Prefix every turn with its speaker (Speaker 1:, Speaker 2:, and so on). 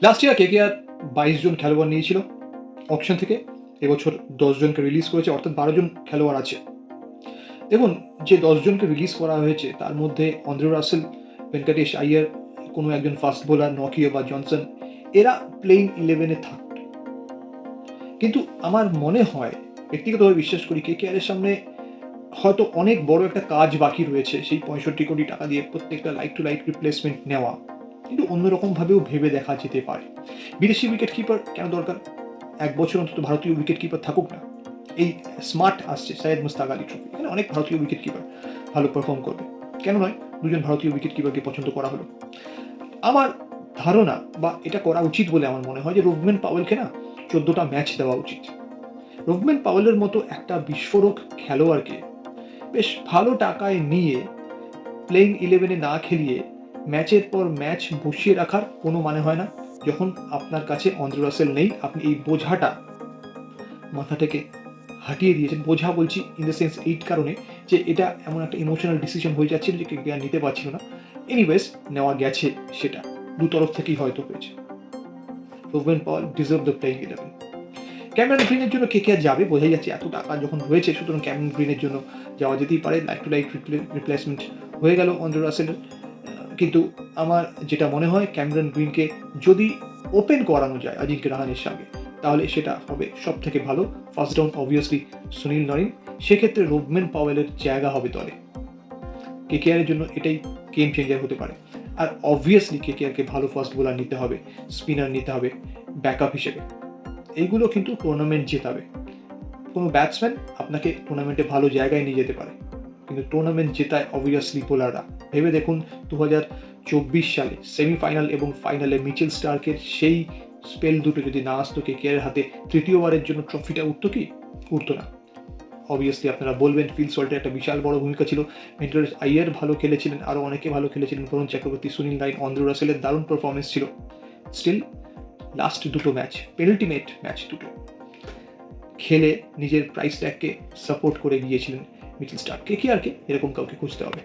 Speaker 1: Last year KKR 22 জন খেলোয়াড় নিয়েছিল auction থেকে, এবছর 10 জনকে রিলিজ করেছে, অর্থাৎ 12 জন খেলোয়াড় আছে। দেখুন, যে 10 জনকে রিলিজ করা হয়েছে তার মধ্যে অন্দ্রে রাসেল, ভেঙ্কটেশ আইয়ার, কোনো একজন ফাস্ট বোলার নকিও বা জনসন, এরা প্লেইং 11-এ থাকত। কিন্তু আমার মনে হয়, ব্যক্তিগতভাবে বিশ্বাস করি, কেকেআর এর সামনে হয়তো অনেক বড় একটা কাজ বাকি রয়েছে, সেই 65 কোটি টাকা দিয়ে প্রত্যেকটা লাইক টু লাইক রিপ্লেসমেন্ট নেওয়া। কিন্তু অন্যরকমভাবেও ভেবে দেখা যেতে পারে। বিদেশি উইকেট কিপার কেন দরকার? 1 বছর অন্তত ভারতীয় উইকেট কিপার থাকুক না। এই স্মার্ট আসছে সৈয়দ মুস্তাক আলী ট্রফি, এখানে অনেক ভারতীয় উইকেট কিপার ভালো পারফর্ম করবে, কেন নয়? 2 জন ভারতীয় উইকেট কিপারকে পছন্দ করা হলো। আমার ধারণা বা এটা করা উচিত বলে আমার মনে হয় যে রুভমেন পাওয়েলকে না 14টা ম্যাচ দেওয়া উচিত। রুভমেন পাওয়েলের মতো একটা বিস্ফোরক খেলোয়াড়কে বেশ ভালো টাকায় নিয়ে প্লেইং 11-এ না খেলিয়ে ম্যাচের পর ম্যাচ বসিয়ে রাখার কোনো মানে হয় না। যখন আপনার কাছে অন্দ্রে রাসেল নেই, আপনি এই বোঝাটা মাথা থেকে হাঁটিয়ে দিয়েছেন। বোঝা বলছি ইন দ্য সেন্স এই কারণে যে এটা এমন একটা ইমোশনাল ডিসিশন হয়ে যাচ্ছিল যে কেকেআর নিতে পারছিল না। এনিওয়েজ, নেওয়া গেছে, সেটা দু তরফ থেকেই হয়তো হয়েছে। Rovman Powell deserve the playing 11। Cameron গ্রিনের জন্য কেকেআর যাবে, বোঝাই যাচ্ছে এত টাকা যখন রয়েছে, সুতরাং ক্যামেরন গ্রিনের জন্য যাওয়া যেতেই পারে। লাইক টু লাইক রিপ্লেসমেন্ট হয়ে গেল অন্দ্রে রাসেলের। কিন্তু আমার যেটা মনে হয়, ক্যামেরন গ্রিনকে যদি ওপেন করানো যায় অজিঙ্ক্য রাহানের সঙ্গে, তাহলে সেটা হবে সব থেকে ভালো। First down obviously Sunil Narine, সেক্ষেত্রে রুভমেন পাওয়েলের জায়গা হবে দলে। কেকেআরের জন্য এটাই গেম চেঞ্জার হতে পারে। আর অবভিয়াসলি কেকেআরকে ভালো ফাস্ট বোলার নিতে হবে, স্পিনার নিতে হবে ব্যাকআপ হিসেবে। এইগুলো কিন্তু টুর্নামেন্ট জেতাবে। কোনো ব্যাটসম্যান আপনাকে টুর্নামেন্টে ভালো জায়গায় নিয়ে যেতে পারে, কিন্তু টুর্নামেন্ট জেতায় অবভিয়াসলি বোলাররা। ভেবে দেখুন 2024 সালে সেমিফাইনাল এবং ফাইনালে মিচেল স্টার্কের সেই স্পেল দুটো যদি না আসতো, কেকেআরের হাতে তৃতীয়বারের জন্য ট্রফিটা উঠতো কি? উঠতো না। অবভিয়াসলি আপনারা বলবেন ফিল সল্টের একটা বিশাল বড় ভূমিকা ছিল, ভেঙ্কটেশ আইয়ার ভালো খেলেছিলেন, আরও অনেকে ভালো খেলেছিলেন, বরুণ চক্রবর্তী, সুনীল নারিন, অন্দ্রে রাসেলের দারুণ পারফরমেন্স ছিল। স্টিল লাস্ট দুটো ম্যাচ, পেনাল্টিমেট ম্যাচ দুটো খেলে নিজের প্রাইস ট্যাগকে সাপোর্ট করে গিয়েছিলেন মিচেল স্টার্ক। কেকেআরকে এরকম কাউকে খুঁজতে হবে।